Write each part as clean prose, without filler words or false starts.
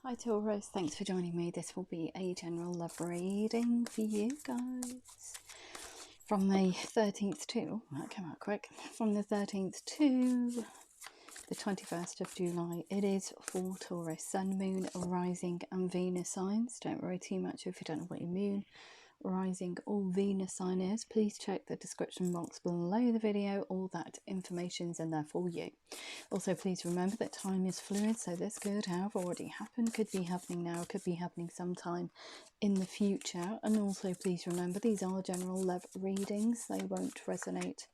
Hi Taurus, thanks for joining me. This will be a general love reading for you guys. From the 13th to, that came out quick, from the 13th to the 21st of July. It is for Taurus, Sun, Moon, Rising and Venus signs. Don't worry too much if you don't know what your Moon, Rising or Venus sign is. Please check the description box below the video. All that information's in there for you. Also, please remember that time is fluid, so this could have already happened, could be happening now, could be happening sometime in the future. And also please remember these are general love readings. They won't resonate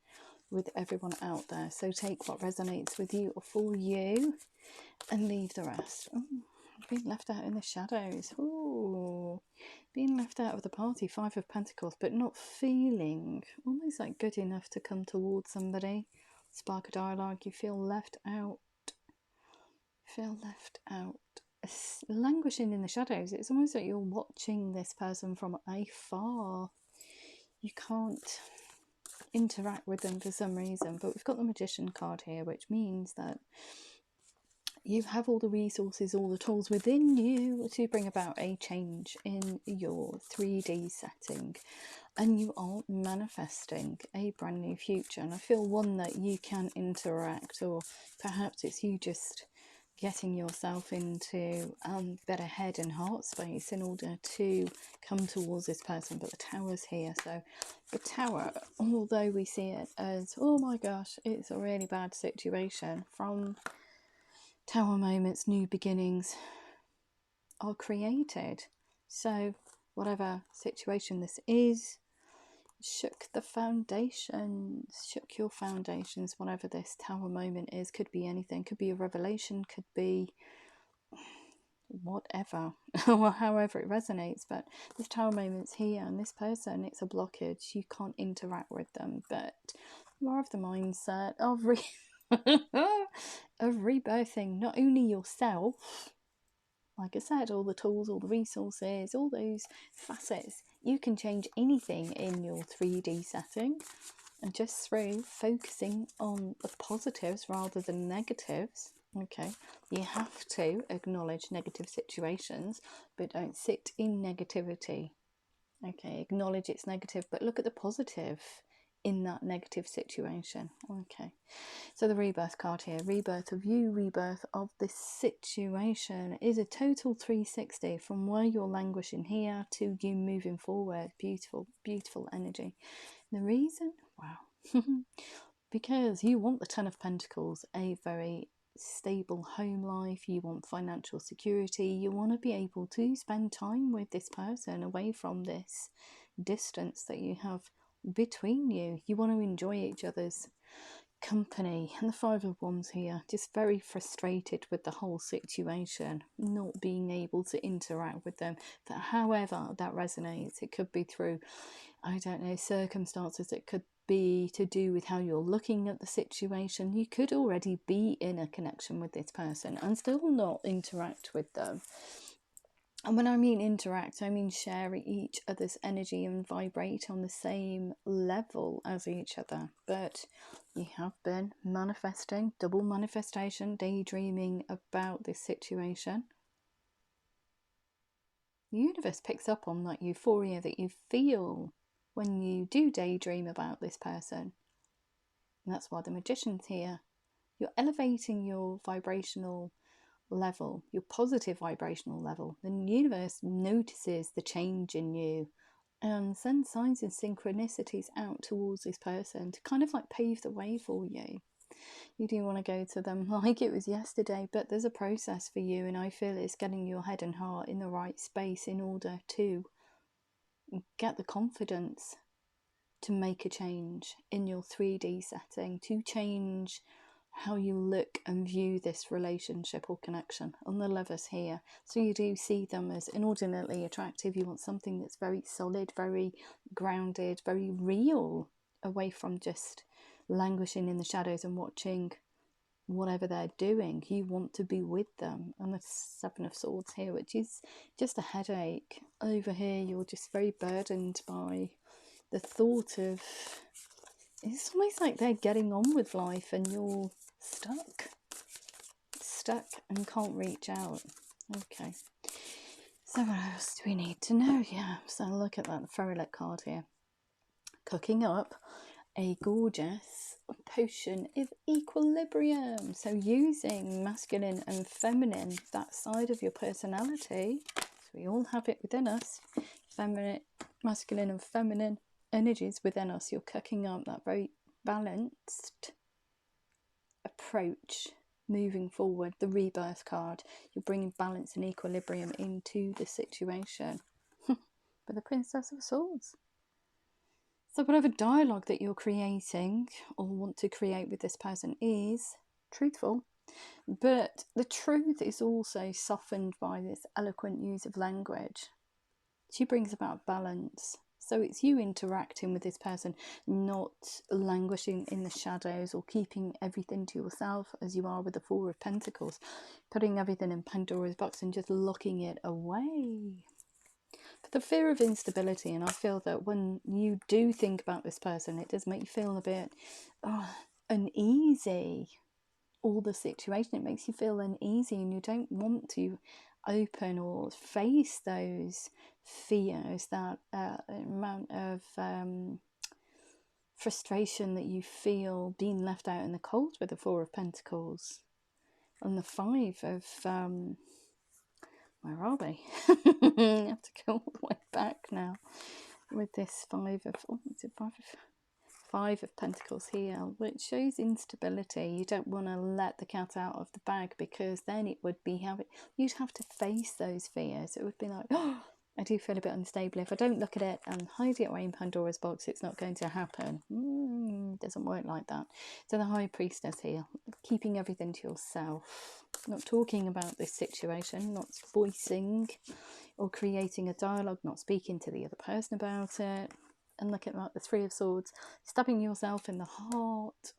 with everyone out there, so take what resonates with you or for you and leave the rest. Being left out in the shadows. Ooh, being left out of the party. 5 of Pentacles, but not feeling almost like good enough to come towards somebody. Spark a dialogue. You feel left out. Feel left out. Languishing in the shadows. It's almost like you're watching this person from afar. You can't interact with them for some reason, but we've got the Magician card here, which means that you have all the resources, all the tools within you to bring about a change in your 3D setting, and you are manifesting a brand new future. And I feel one that you can interact, or perhaps it's you just getting yourself into better head and heart space in order to come towards this person. But the Tower's here, so the Tower, although we see it as, oh my gosh, it's a really bad situation, from Tower moments, new beginnings are created. So whatever situation this is, shook the foundations, shook your foundations. Whatever this Tower moment is, could be anything, could be a revelation, could be whatever, or however it resonates. But this Tower moment's here, and this person, it's a blockage. You can't interact with them, but more of the mindset of of rebirthing not only yourself, like I said, all the tools, all the resources, all those facets. You can change anything in your 3D setting, and just through focusing on the positives rather than negatives. Okay, you have to acknowledge negative situations, but don't sit in negativity. Okay, acknowledge it's negative, but look at the positive in that negative situation. Okay, so the rebirth card here, rebirth of you, rebirth of this situation, is a total 360 from where you're languishing here to you moving forward. Beautiful, beautiful energy. The reason, wow, because you want the 10 of Pentacles, a very stable home life, you want financial security, you want to be able to spend time with this person away from this distance that you have between you. You want to enjoy each other's company. And the 5 of Wands here, just very frustrated with the whole situation, not being able to interact with them. But however that resonates, it could be through, I don't know, circumstances, it could be to do with how you're looking at the situation. You could already be in a connection with this person and still not interact with them. And when I mean interact, I mean share each other's energy and vibrate on the same level as each other. But you have been manifesting, double manifestation, daydreaming about this situation. The universe picks up on that euphoria that you feel when you do daydream about this person. And that's why the Magician's here. You're elevating your vibrational level, your positive vibrational level. The universe notices the change in you and sends signs and synchronicities out towards this person to kind of like pave the way for you. You do want to go to them like it was yesterday, but there's a process for you, and I feel it's getting your head and heart in the right space in order to get the confidence to make a change in your 3D setting, to change how you look and view this relationship or connection. On the Lovers here, so you do see them as inordinately attractive. You want something that's very solid, very grounded, very real, away from just languishing in the shadows and watching whatever they're doing. You want to be with them. And the 7 of Swords here, which is just a headache. Over here, you're just very burdened by the thought of, it's almost like they're getting on with life and you're stuck and can't reach out. Okay. So what else do we need to know? Yeah, so look at that Taurus card here. Cooking up a gorgeous potion of equilibrium. So using masculine and feminine, that side of your personality. So we all have it within us. Feminine, masculine and feminine energies within us. You're cooking up that very balanced approach moving forward. The rebirth card, you're bringing balance and equilibrium into the situation. But the Princess of Swords. So whatever dialogue that you're creating or want to create with this person is truthful, but the truth is also softened by this eloquent use of language. She brings about balance. So it's you interacting with this person, not languishing in the shadows or keeping everything to yourself as you are with the Four of Pentacles, putting everything in Pandora's box and just locking it away. But the fear of instability, and I feel that when you do think about this person, it does make you feel a bit uneasy. All the situation, it makes you feel uneasy and you don't want to open or face those fears, that amount of frustration that you feel being left out in the cold with the Four of Pentacles and the Five of where are we? I have to go all the way back now with this Five of Pentacles here, which shows instability. You don't want to let the cat out of the bag, because then it would be you'd have to face those fears. It would be like, oh, I do feel a bit unstable. If I don't look at it and hide it away in Pandora's box, it's not going to happen. It doesn't work like that. So the High Priestess here, keeping everything to yourself, not talking about this situation, not voicing or creating a dialogue, not speaking to the other person about it. And look at that, the Three of Swords, stabbing yourself in the heart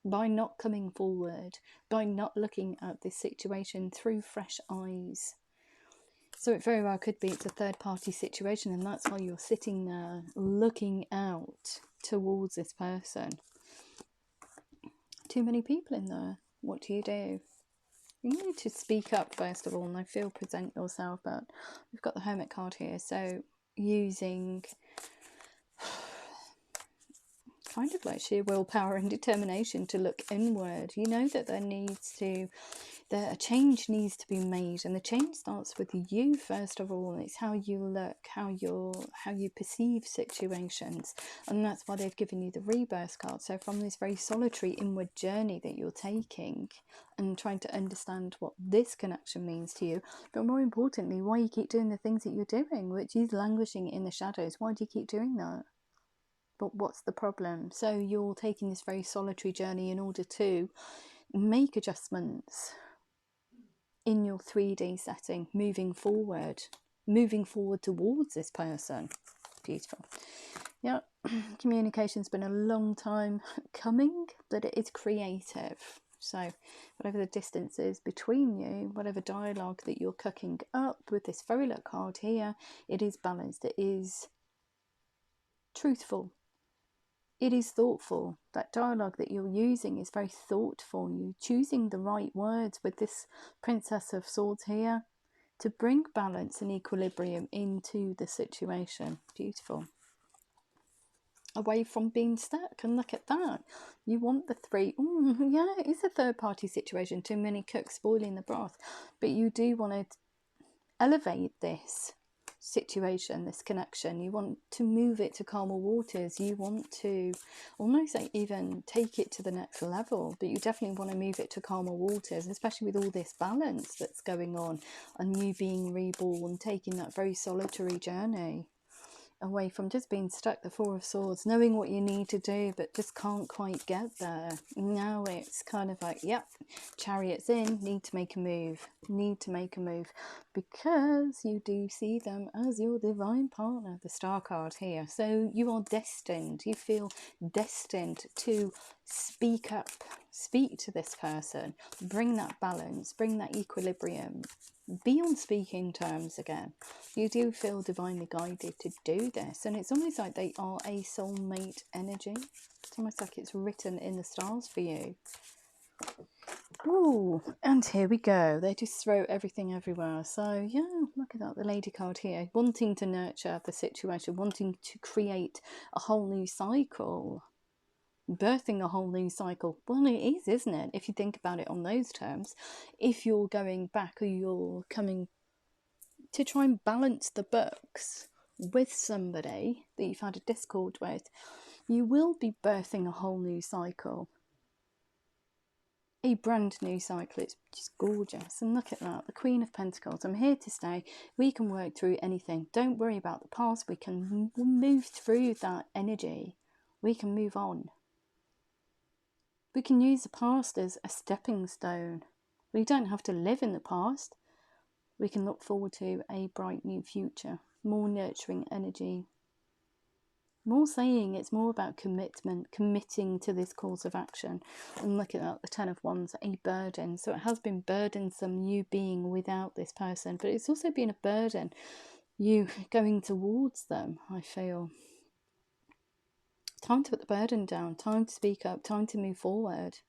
by not coming forward, by not looking at this situation through fresh eyes. So it very well could be it's a third party situation, and that's why you're sitting there looking out towards this person. Too many people in there. What do? You need to speak up first of all, and I feel present yourself, but we've got the Hermit card here, so using kind of like sheer willpower and determination to look inward. You know that a change needs to be made, and the change starts with you first of all. It's how you look, how you perceive situations, and that's why they've given you the rebirth card. So from this very solitary inward journey that you're taking and trying to understand what this connection means to you, but more importantly, why you keep doing the things that you're doing, which is languishing in the shadows. Why do you keep doing that? But what's the problem? So you're taking this very solitary journey in order to make adjustments in your 3D setting, moving forward towards this person. Beautiful. Yeah, communication's been a long time coming, but it is creative. So whatever the distance is between you, whatever dialogue that you're cooking up with this very low card here, it is balanced, it is truthful. It is thoughtful. That dialogue that you're using is very thoughtful. You're choosing the right words with this Princess of Swords here to bring balance and equilibrium into the situation. Beautiful. Away from being stuck. And look at that. You want the three. Yeah, it is a third party situation. Too many cooks spoiling the broth. But you do want to elevate this situation, this connection. You want to move it to calmer waters. You want to almost like even take it to the next level, but you definitely want to move it to calmer waters, especially with all this balance that's going on and you being reborn, taking that very solitary journey away from just being stuck. The Four of Swords, knowing what you need to do but just can't quite get there. Now it's kind of like, yep, Chariot's in, need to make a move, because you do see them as your divine partner, the Star card here. So you are destined, you feel destined to speak up, speak to this person, bring that balance, bring that equilibrium, be on speaking terms again. You do feel divinely guided to do this, and it's almost like they are a soulmate energy. It's almost like it's written in the stars for you. Ooh, and here we go. They just throw everything everywhere. So yeah, look at that, the lady card here, wanting to nurture the situation, wanting to create a whole new cycle, birthing a whole new cycle. Well, it is, isn't it? If you think about it on those terms, if you're going back or you're coming to try and balance the books with somebody that you've had a discord with, you will be birthing a whole new cycle. A brand new cycle. It's just gorgeous. And look at that, the Queen of Pentacles. I'm here to stay. We can work through anything. Don't worry about the past. We can move through that energy. We can move on. We can use the past as a stepping stone. We don't have to live in the past. We can look forward to a bright new future. More nurturing energy. More saying it's more about commitment, committing to this course of action. And look at that, the Ten of Wands, a burden. So it has been burdensome, you being without this person, but it's also been a burden, you going towards them, I feel. Time to put the burden down, time to speak up, time to move forward.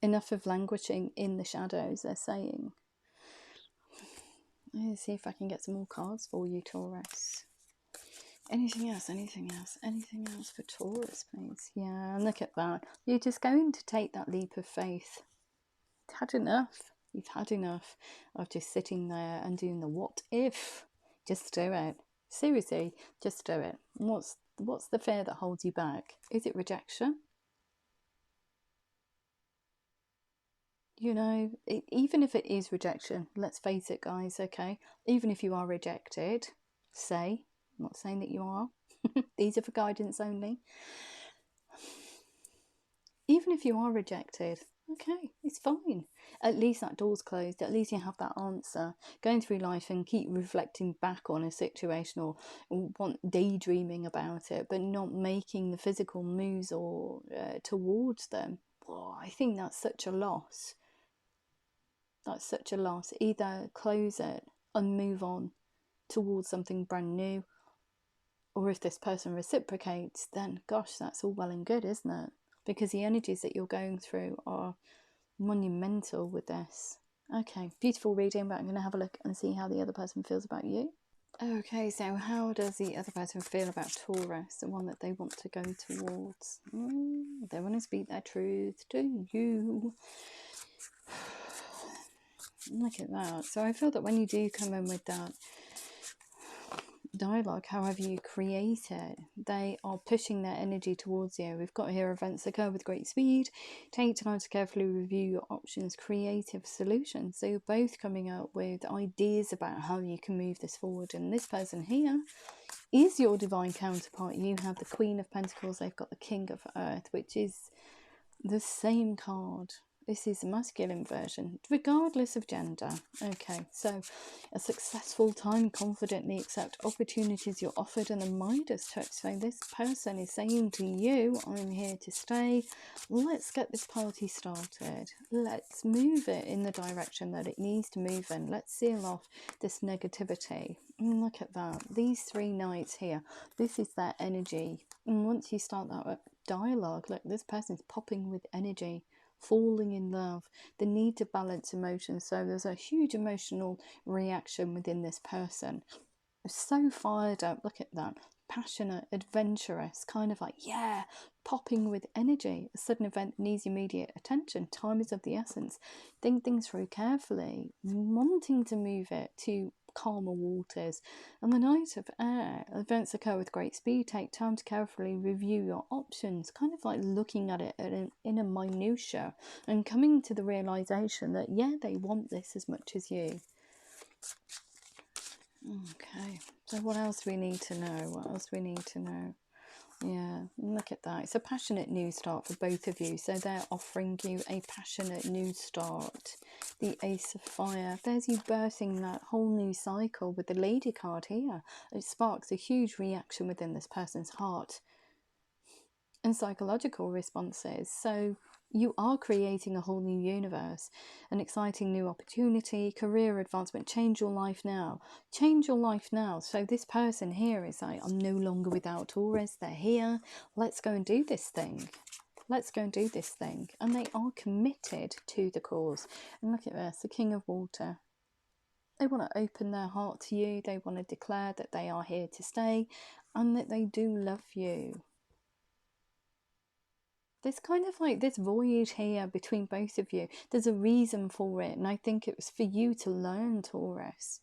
Enough of languishing in the shadows, they're saying. Let's see if I can get some more cards for you, Taurus. Anything else, anything else, anything else for Taurus, please? Yeah, and look at that. You're just going to take that leap of faith. You've had enough. You've had enough of just sitting there and doing the what if. Just do it. Seriously, just do it. What's the fear that holds you back? Is it rejection? You know, even if it is rejection, let's face it, guys, okay? Even if you are rejected, I'm not saying that you are. These are for guidance only. Even if you are rejected, okay, it's fine. At least that door's closed. At least you have that answer. Going through life and keep reflecting back on a situation or daydreaming about it, but not making the physical moves or towards them. Oh, I think that's such a loss. That's such a loss. Either close it and move on towards something brand new, or if this person reciprocates, then gosh, that's all well and good, isn't it? Because the energies that you're going through are monumental with this. Okay, beautiful reading, but I'm going to have a look and see how the other person feels about you. Okay, so how does the other person feel about Taurus, the one that they want to go towards? They want to speak their truth to you. Look at that. So I feel that when you do come in with that dialogue, however you create it, they are pushing their energy towards you. We've got here events occur with great speed. Take time to carefully review your options, creative solutions. So you're both coming up with ideas about how you can move this forward. And this person here is your divine counterpart. You have the Queen of Pentacles, they've got the King of Earth, which is the same card. This is the masculine version, regardless of gender. Okay, so a successful time, confidently accept opportunities you're offered, and the Midas touch. So this person is saying to you, I'm here to stay. Let's get this party started. Let's move it in the direction that it needs to move in. Let's seal off this negativity. And look at that. These 3 knights here. This is their energy. And once you start that dialogue, look, this person's popping with energy. Falling in love, the need to balance emotions. So there's a huge emotional reaction within this person. So fired up, look at that, passionate, adventurous, kind of like, yeah, popping with energy. A sudden event needs immediate attention. Time is of the essence. Think things through carefully, wanting to move it to calmer waters. And the Knight of Air, events occur with great speed. Take time to carefully review your options, kind of like looking at it in a minutiae and coming to the realization that, yeah, they want this as much as you. Okay, so what else do we need to know? What else do we need to know? Yeah, look at that. It's a passionate new start for both of you. So they're offering you a passionate new start. The Ace of Fire. There's you birthing that whole new cycle with the Lady card here. It sparks a huge reaction within this person's heart and psychological responses. So you are creating a whole new universe, an exciting new opportunity, career advancement. Change your life now. Change your life now. So this person here is like, I'm no longer without Taurus. They're here. Let's go and do this thing. let's go and do this thing. And they are committed to the cause. And look at this, the King of Water. They want to open their heart to you. They want to declare that they are here to stay and that they do love you. There's kind of like this voyage here between both of you. There's a reason for it. And I think it was for you to learn, Taurus,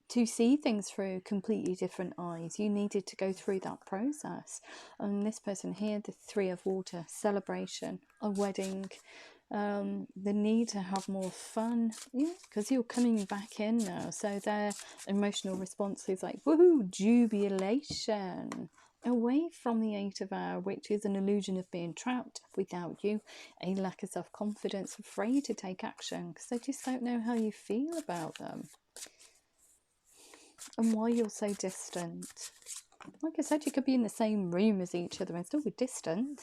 to see things through completely different eyes. You needed to go through that process. And this person here, the Three of Water, celebration, a wedding, the need to have more fun, yeah, because you're coming back in now, so their emotional response is like woohoo, jubilation, away from the Eight of Air, which is an illusion of being trapped without you, a lack of self-confidence, afraid to take action because they just don't know how you feel about them and why you're so distant. Like I said, you could be in the same room as each other and still be distant.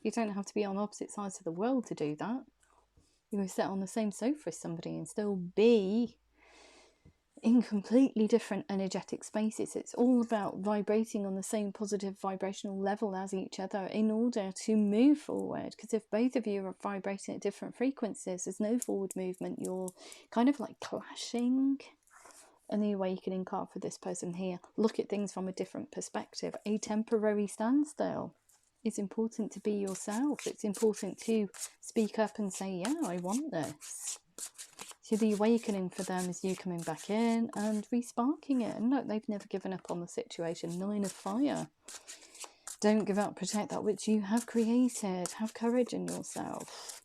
You don't have to be on opposite sides of the world to do that. You can sit on the same sofa as somebody and still be in completely different energetic spaces. It's all about vibrating on the same positive vibrational level as each other in order to move forward. Because if both of you are vibrating at different frequencies, there's no forward movement. You're kind of like clashing. And the awakening card for this person here, look at things from a different perspective. A temporary standstill. It's important to be yourself. It's important to speak up and say, yeah, I want this. So the awakening for them is you coming back in and resparking it. And look, they've never given up on the situation. Nine of Fire. Don't give up. Protect that which you have created. Have courage in yourself.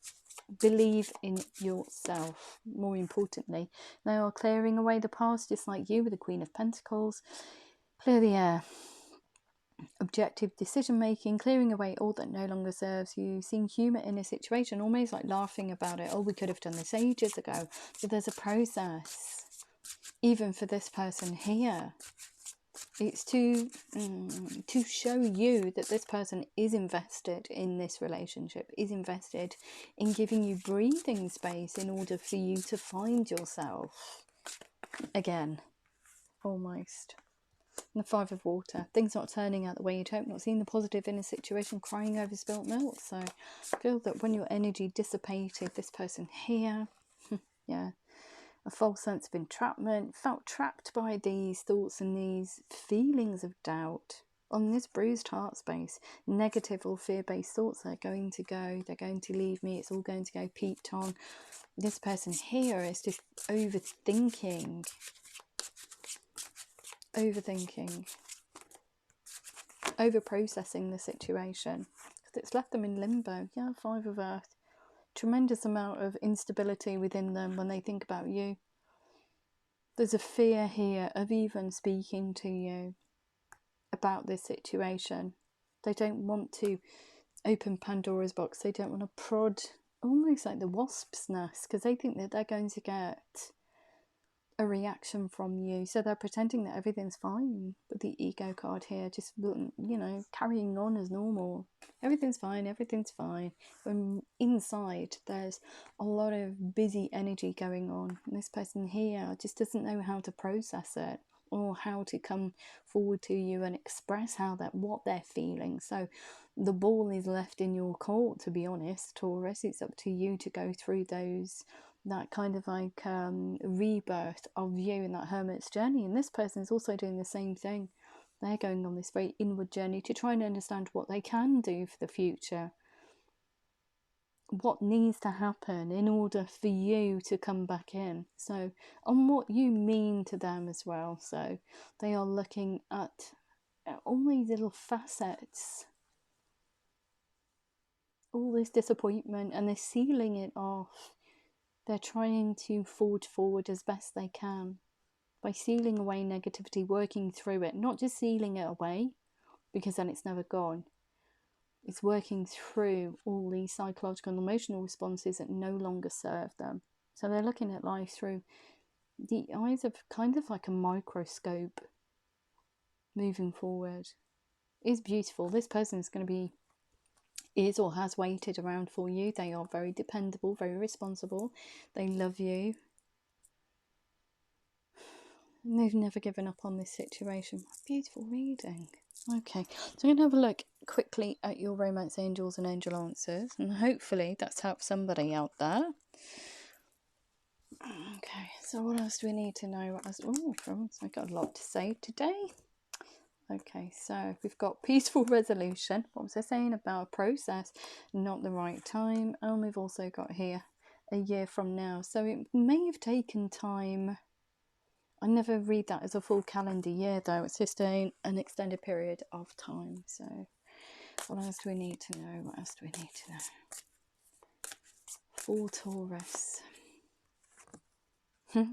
Believe in yourself, more importantly. They are clearing away the past, just like you with the Queen of Pentacles. Clear the air. Objective decision making, clearing away all that no longer serves you, seeing humour in a situation, almost like laughing about it. Oh, we could have done this ages ago. So there's a process, even for this person here. It's to show you that this person is invested in this relationship, is invested in giving you breathing space in order for you to find yourself again, almost. And the Five of Water, things not turning out the way you'd hope, not seeing the positive in a situation, crying over spilt milk. So I feel that when your energy dissipated, this person here, yeah, a false sense of entrapment, felt trapped by these thoughts and these feelings of doubt. On this bruised heart space, negative or fear-based thoughts are going to go, they're going to leave me, it's all going to go peaked on. This person here is just overthinking, over-processing the situation. Because it's left them in limbo. Yeah, Five of Earth. Tremendous amount of instability within them when they think about you. There's a fear here of even speaking to you about this situation. They don't want to open Pandora's box. They don't want to prod almost like the wasp's nest, because they think that they're going to get a reaction from you. So they're pretending that everything's fine. But the ego card here, just, you know, carrying on as normal. Everything's fine, everything's fine. When inside there's a lot of busy energy going on. And this person here just doesn't know how to process it, or how to come forward to you and express what they're feeling. So the ball is left in your court, to be honest, Taurus. It's up to you to go through that kind of like rebirth of you in that hermit's journey. And this person is also doing the same thing. They're going on this very inward journey to try and understand what they can do for the future, what needs to happen in order for you to come back in. So on what you mean to them as well. So they are looking at all these little facets, all this disappointment, and they're sealing it off. They're trying to forge forward as best they can by sealing away negativity, working through it, not just sealing it away because then it's never gone. It's working through all these psychological and emotional responses that no longer serve them. So they're looking at life through the eyes of kind of like a microscope, moving forward. It's beautiful. This person is going to be, is or has waited around for you. They are very dependable, very responsible. They love you. And they've never given up on this situation. Beautiful reading. Okay, so I'm going to have a look quickly at your romance angels and angel answers, and hopefully that's helped somebody out there. Okay, so what else do we need to know? What else? Oh, I've got a lot to say today. Okay, so we've got peaceful resolution. What was I saying about a process? Not the right time. And we've also got here a year from now. So it may have taken time. I never read that as a full calendar year though. It's just an extended period of time. So what else do we need to know? What else do we need to know? For Taurus.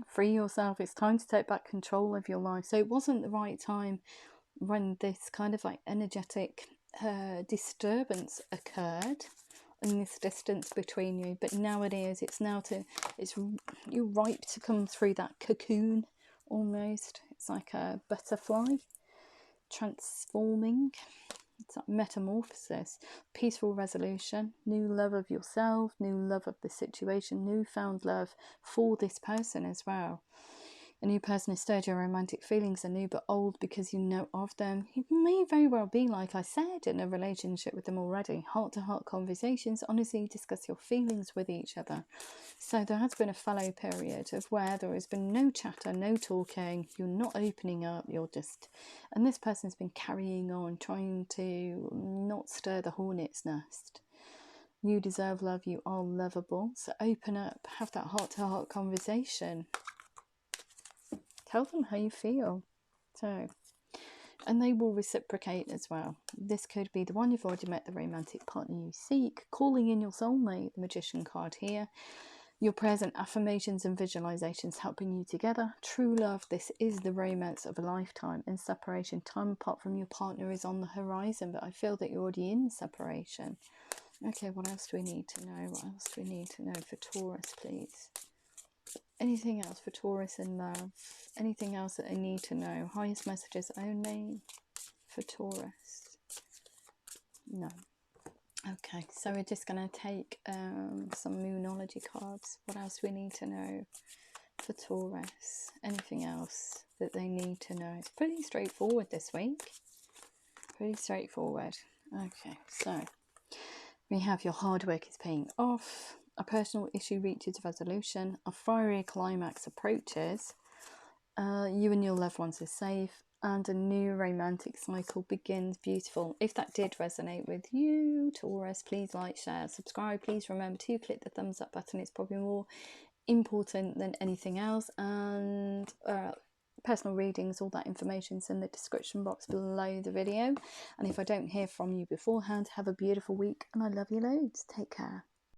Free yourself. It's time to take back control of your life. So it wasn't the right time when this kind of like energetic disturbance occurred and this distance between you, but now it is. You're ripe to come through that cocoon almost. It's like a butterfly transforming. It's like metamorphosis, peaceful resolution, new love of yourself, new love of the situation, newfound love for this person as well. A new person has stirred your romantic feelings, are new but old because you know of them. You may very well be, like I said, in a relationship with them already. Heart-to-heart conversations, honestly discuss your feelings with each other. So there has been a fallow period of where there has been no chatter, no talking, you're not opening up, you're just... And this person's been carrying on, trying to not stir the hornet's nest. You deserve love, you are lovable. So open up, have that heart-to-heart conversation. Tell them how you feel. So, and they will reciprocate as well. This could be the one you've already met, the romantic partner you seek, calling in your soulmate, the Magician card here. Your prayers and affirmations and visualizations helping you together. True love, this is the romance of a lifetime. In separation, time apart from your partner is on the horizon, but I feel that you're already in separation. Okay, what else do we need to know? What else do we need to know for Taurus, please? Anything else for Taurus in love? Anything else that I need to know? Highest messages only for Taurus? No. Okay, so we're just going to take some Moonology cards. What else do we need to know for Taurus? Anything else that they need to know? It's pretty straightforward this week. Pretty straightforward. Okay, so we have your hard work is paying off. A personal issue reaches resolution. A fiery climax approaches. You and your loved ones are safe. And a new romantic cycle begins. Beautiful. If that did resonate with you, Taurus, please like, share, subscribe. Please remember to click the thumbs up button. It's probably more important than anything else. And personal readings, all that information's in the description box below the video. And if I don't hear from you beforehand, have a beautiful week and I love you loads. Take care.